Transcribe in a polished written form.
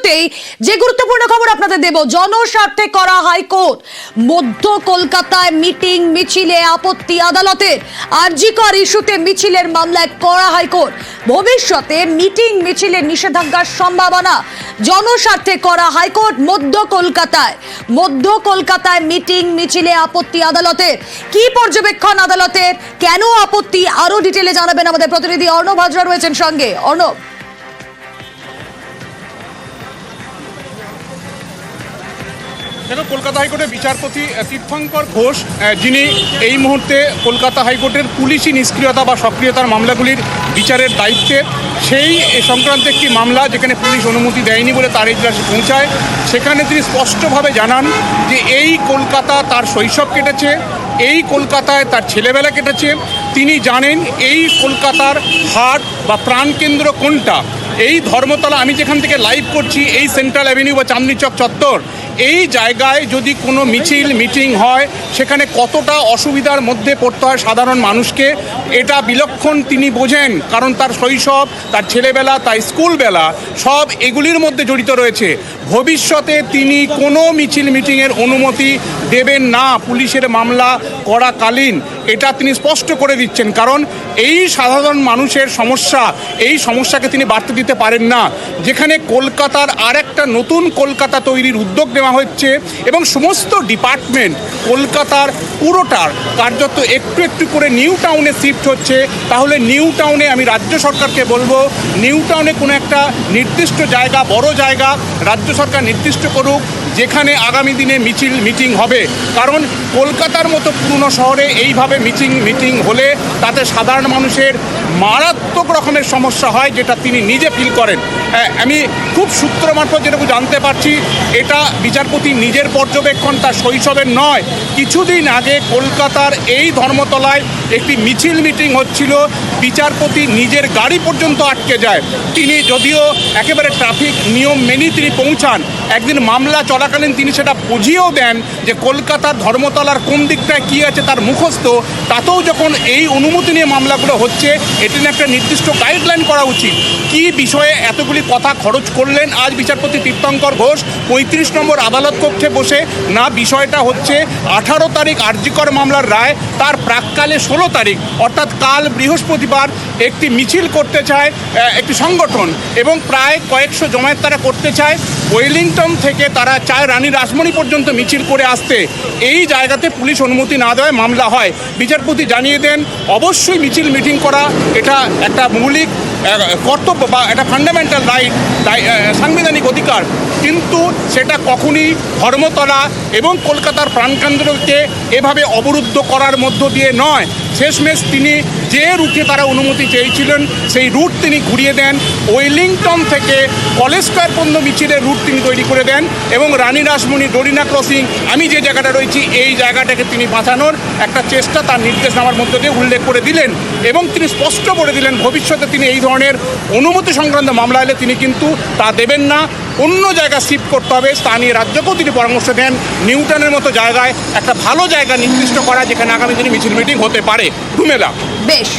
শুরুতেই যে গুরুত্বপূর্ণ খবর আপনাদের দেব, জনস্বার্থে করা হাইকোর্ট। মধ্য কলকাতায় মিটিং মিছিলে আপত্তি আদালতের। আরজিকর ইস্যুতে মিছিলের মামলায় করা হাইকোর্ট। ভবিষ্যতে মিটিং মিছিলের নিষেধাজ্ঞার সম্ভাবনা। জনস্বার্থে করা হাইকোর্ট। মধ্য কলকাতায় মিটিং মিছিলে আপত্তি আদালতের। কি পর্যবেক্ষণ আদালতের, কেন আপত্তি, আরো ডিটেলে জানাবেন আমাদের প্রতিনিধি অর্ণব হাজরা রয়েছেন সঙ্গে। অর্ণব, দেখো, কলকাতা হাইকোর্টের বিচারপতি তীর্থঙ্কর ঘোষ, যিনি এই মুহূর্তে কলকাতা হাইকোর্টের পুলিশি নিষ্ক্রিয়তা বা সক্রিয়তার মামলাগুলির বিচারের দায়িত্বে, সেই সংক্রান্ত একটি মামলা যেখানে পুলিশ অনুমতি দেয়নি বলে তার এজলাসে পৌঁছায়, সেখানে তিনি স্পষ্টভাবে জানান যে এই কলকাতা তার শৈশব কেটেছে, এই কলকাতায় তার ছেলেবেলা কেটেছে। তিনি জানেন এই কলকাতার হার্ট বা প্রাণকেন্দ্র কোনটা। এই ধর্মতলা, আমি যেখান থেকে লাইভ করছি, এই সেন্ট্রাল অ্যাভিনিউ বা চাঁদনি চক চত্বর, এই জায়গায় যদি কোনো মিটিং হয়, সেখানে কতটা অসুবিধার মধ্যে পড়তে হয় সাধারণ মানুষকে, এটা বিলক্ষণ তিনি বোঝেন। কারণ তার শৈশব, তার ছেলেবেলা, তার স্কুলবেলা সব এগুলির মধ্যে জড়িত রয়েছে। ভবিষ্যতে তিনি কোনো মিটিংয়ের অনুমতি দেবেন না পুলিশের মামলা করাকালীন, এটা তিনি স্পষ্ট করে দিচ্ছেন। কারণ এই সাধারণ মানুষের সমস্যা, এই সমস্যাকে তিনি বাড়তে দিতে পারেন না। যেখানে কলকাতার আরেকটা নতুন কলকাতা তৈরির উদ্যোগ নেওয়া হচ্ছে এবং সমস্ত ডিপার্টমেন্ট কলকাতার পুরোটার কার্যত একটু একটু করে নিউ টাউনে শিফট হচ্ছে, তাহলে নিউ টাউনে, আমি রাজ্য সরকারকে বলবো, নিউ টাউনে কোনো একটা নির্দিষ্ট জায়গা, বড় জায়গা রাজ্য সরকার নির্দিষ্ট করুক যেখানে আগামী দিনে মিটিং হবে। কারণ কলকাতার মতো পুরনো শহরে এইভাবে মিটিং হলে তাতে সাধারণ মানুষের মারাত্মক রকমের সমস্যা হয়, যেটা তিনি নিজে ফিল করেন। আমি খুব সূত্র মারফত যেটুকু জানতে পারছি, এটা বিচারপতি নিজের পর্যবেক্ষণ, তার শৈশবের নয়। কিছুদিন আগে কলকাতার এই ধর্মতলায় একটি মিটিং হচ্ছিল, বিচারপতি নিজের গাড়ি পর্যন্ত আটকে যায়। তিনি যদিও একেবারে ট্রাফিক নিয়ম মেনেই তিনি পৌঁছান, একদিন মামলা চলাকালীন তিনি সেটা বুঝিয়েও দেন যে কলকাতার ধর্মতলার কোন দিকটায় কী আছে তার মুখস্থ। তাতেও যখন এই অনুমতি নিয়ে মামলাগুলো হচ্ছে, এটি নিয়ে একটা নির্দিষ্ট গাইডলাইন করা উচিত। কি বিষয়ে এতগুলি কথা খরচ করলেন আজ বিচারপতি তীর্থঙ্কর ঘোষ ৩৫ নম্বর আদালত কক্ষে বসে? না, বিষয়টা হচ্ছে 18 তারিখ আরজিকর মামলার রায়, তার প্রাককালে 16 তারিখ অর্থাৎ কাল বৃহস্পতিবার একটি মিছিল করতে চায় একটি সংগঠন, এবং প্রায় কয়েকশো জমায়েত তারা করতে চায়। ওয়েলিংটন থেকে তারা চায় রানী রাসমণি পর্যন্ত মিছিল করে আসতে। এই জায়গাতে পুলিশ অনুমতি না দেওয়ায় মামলা হয়। বিচারপতি জানিয়ে দেন অবশ্যই মিটিং করা এটা একটা মৌলিক কর্তব্য বা একটা ফান্ডামেন্টাল রাইট, সাংবিধানিক অধিকার, কিন্তু সেটা কখনই ধর্মতলা এবং কলকাতার প্রাণকেন্দ্রকে এভাবে অবরুদ্ধ করার মধ্য দিয়ে নয়। শেষমেশ তিনি যে রুটে তারা অনুমতি চেয়েছিলেন সেই রুট তিনি ঘুরিয়ে দেন। ওয়েলিংটন থেকে কলেজ স্কয়ার পর্যন্ত মিছিলের রুট তিনি তৈরি করে দেন এবং রানী রাসমণি, ডোরিনা ক্রসিং, আমি যে জায়গাটা রয়েছি এই জায়গাটাকে তিনি বাঁচানোর একটা চেষ্টা তার নির্দেশনামার মধ্য দিয়ে উল্লেখ করে দিলেন। এবং তিনি স্পষ্ট করে দিলেন ভবিষ্যতে তিনি এই ধরনের অনুমতি সংক্রান্ত মামলা এলে তিনি কিন্তু তা দেবেন না, অন্য জায়গা শিফট করতে হবে। স্থানীয় রাজ্যকেও তিনি পরামর্শ দেন নিউটাউনের মতো জায়গায় একটা ভালো জায়গা নির্দিষ্ট করা যেখানে আগামী দিনে মিটিং হতে পারে। ঘুমেলা বেশ।